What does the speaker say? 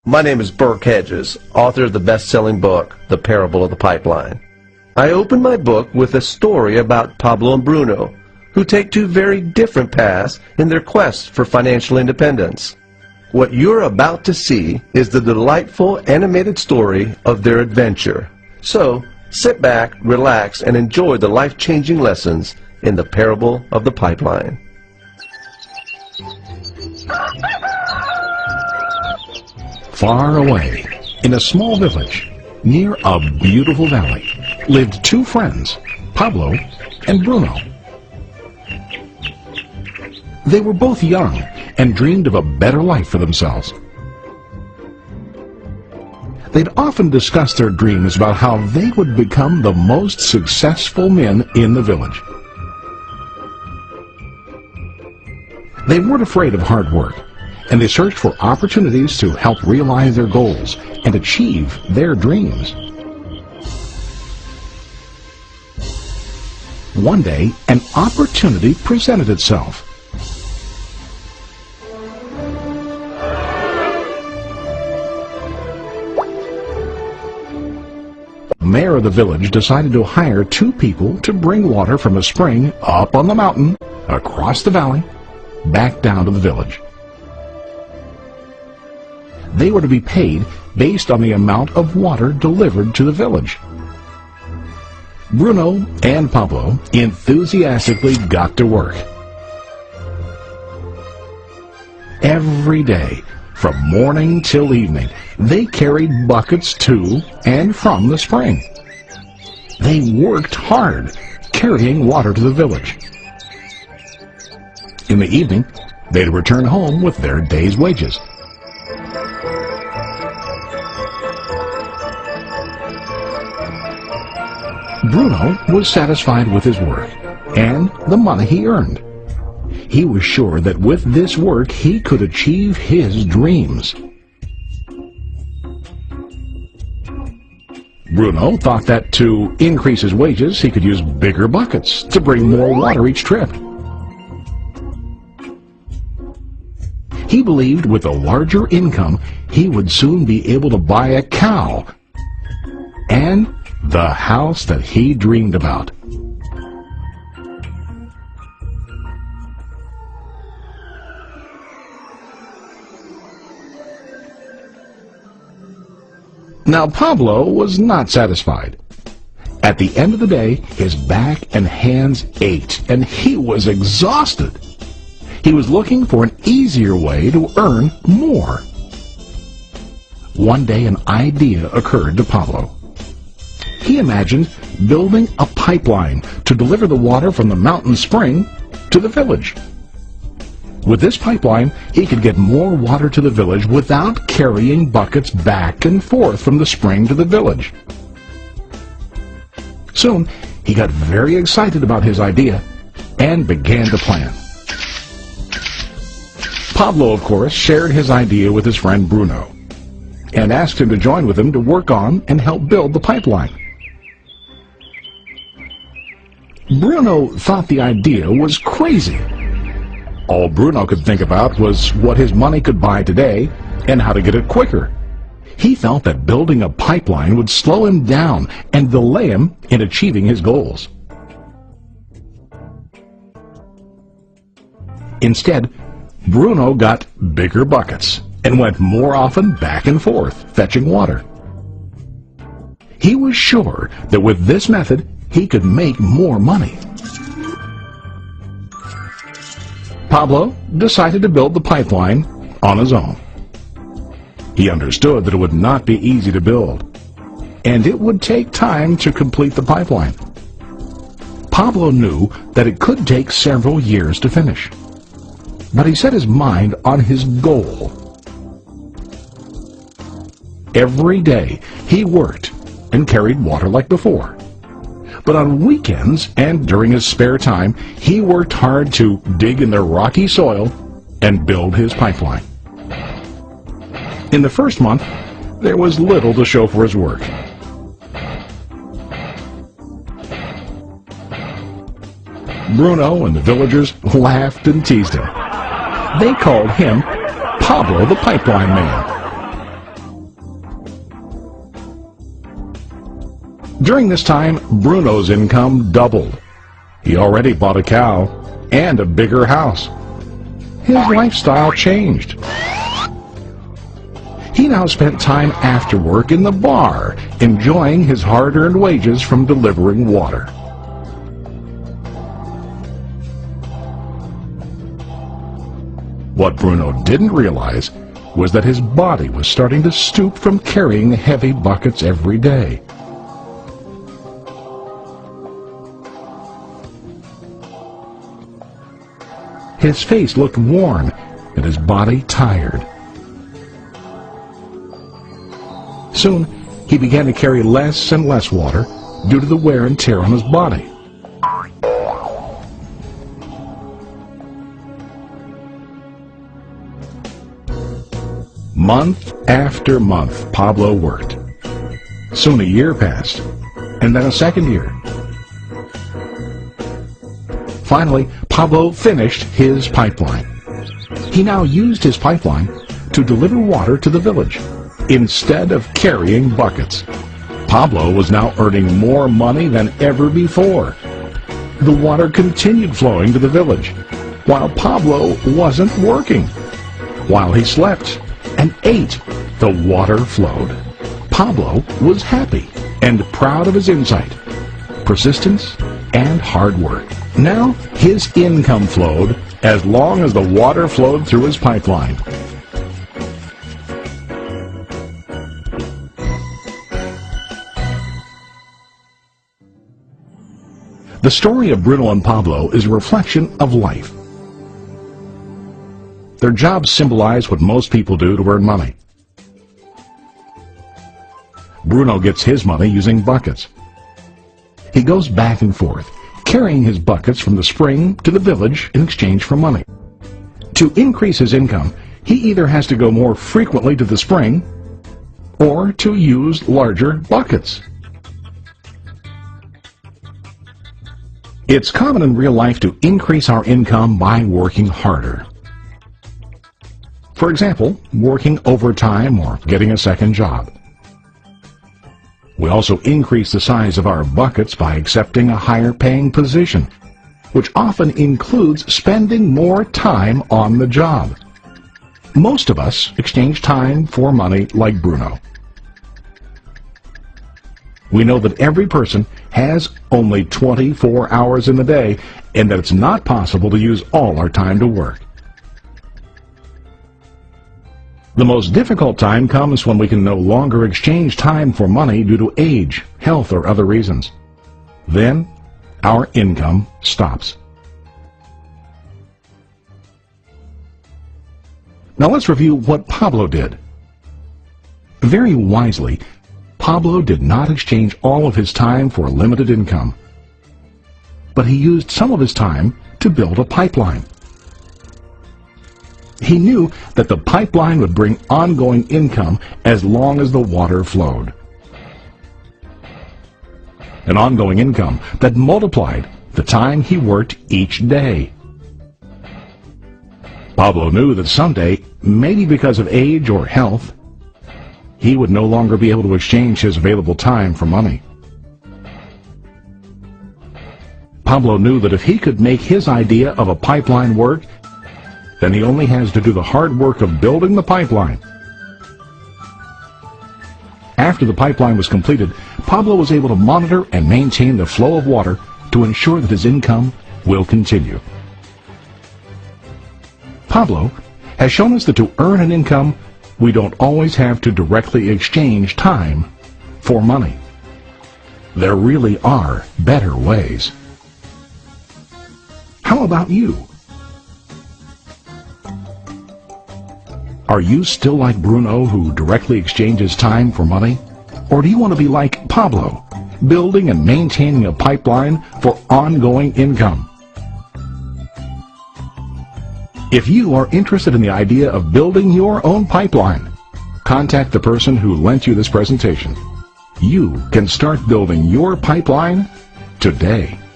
My name is Burke Hedges, author of the best-selling book, The Parable of the Pipeline. I open my book with a story about Pablo and Bruno, who take two very different paths in their quest for financial independence. What you're about to see is the delightful animated story of their adventure. So, sit back, relax, and enjoy the life-changing lessons in The Parable of the Pipeline. Far away, in a small village, near a beautiful valley, lived two friends, Pablo and Bruno. They were both young and dreamed of a better life for themselves. They'd often discussed their dreams about how they would become the most successful men in the village. They weren't afraid of hard work, and they searched for opportunities to help realize their goals and achieve their dreams. One day, an opportunity presented itself. The mayor of the village decided to hire two people to bring water from a spring up on the mountain, across the valley, back down to the village. They were to be paid based on the amount of water delivered to the village. Bruno and Pablo enthusiastically got to work. Every day, from morning till evening, they carried buckets to and from the spring. They worked hard, carrying water to the village. In the evening, they'd return home with their day's wages. Bruno was satisfied with his work and the money he earned. He was sure that with this work he could achieve his dreams. Bruno thought that to increase his wages he could use bigger buckets to bring more water each trip. He believed with a larger income he would soon be able to buy a cow and the house that he dreamed about. Now Pablo was not satisfied. At the end of the day, his back and hands ached, and he was exhausted. He was looking for an easier way to earn more. One day an idea occurred to Pablo. He imagined building a pipeline to deliver the water from the mountain spring to the village. With this pipeline, he could get more water to the village without carrying buckets back and forth from the spring to the village. Soon, he got very excited about his idea and began to plan. Pablo, of course, shared his idea with his friend Bruno and asked him to join with him to work on and help build the pipeline. Bruno thought the idea was crazy. All Bruno could think about was what his money could buy today and how to get it quicker. He felt that building a pipeline would slow him down and delay him in achieving his goals. Instead, Bruno got bigger buckets and went more often back and forth, fetching water. He was sure that with this method, he could make more money. Pablo decided to build the pipeline on his own. He understood that it would not be easy to build, and it would take time to complete the pipeline. Pablo knew that it could take several years to finish, but he set his mind on his goal. Every day he worked and carried water like before. But on weekends and during his spare time, he worked hard to dig in the rocky soil and build his pipeline. In the first month, there was little to show for his work. Bruno and the villagers laughed and teased him. They called him Pablo the Pipeline Man. During this time, Bruno's income doubled. He already bought a cow and a bigger house. His lifestyle changed. He now spent time after work in the bar, enjoying his hard-earned wages from delivering water. What Bruno didn't realize was that his body was starting to stoop from carrying heavy buckets every day. His face looked worn and his body tired. Soon, he began to carry less and less water due to the wear and tear on his body. Month after month, Pablo worked. Soon a year passed, and then a second year. Finally, Pablo finished his pipeline. He now used his pipeline to deliver water to the village instead of carrying buckets. Pablo was now earning more money than ever before. The water continued flowing to the village, while Pablo wasn't working. While he slept and ate, the water flowed. Pablo was happy and proud of his insight, persistence, and hard work. Now his income flowed as long as the water flowed through his pipeline. The story of Bruno and Pablo is a reflection of life. Their jobs symbolize what most people do to earn money. Bruno gets his money using buckets. He goes back and forth, carrying his buckets from the spring to the village in exchange for money. To increase his income, he either has to go more frequently to the spring or to use larger buckets. It's common in real life to increase our income by working harder. For example, working overtime or getting a second job. We also increase the size of our buckets by accepting a higher paying position, which often includes spending more time on the job. Most of us exchange time for money like Bruno. We know that every person has only 24 hours in the day and that it's not possible to use all our time to work. The most difficult time comes when we can no longer exchange time for money due to age, health, or other reasons. Then, our income stops. Now let's review what Pablo did. Very wisely, Pablo did not exchange all of his time for limited income, but he used some of his time to build a pipeline. He knew that the pipeline would bring ongoing income as long as the water flowed. An ongoing income that multiplied the time he worked each day. Pablo knew that someday, maybe because of age or health, he would no longer be able to exchange his available time for money. Pablo knew that if he could make his idea of a pipeline work, then he only has to do the hard work of building the pipeline. After the pipeline was completed, Pablo was able to monitor and maintain the flow of water to ensure that his income will continue. Pablo has shown us that to earn an income, we don't always have to directly exchange time for money. There really are better ways. How about you? Are you still like Bruno, who directly exchanges time for money? Or do you want to be like Pablo, building and maintaining a pipeline for ongoing income? If you are interested in the idea of building your own pipeline, contact the person who lent you this presentation. You can start building your pipeline today.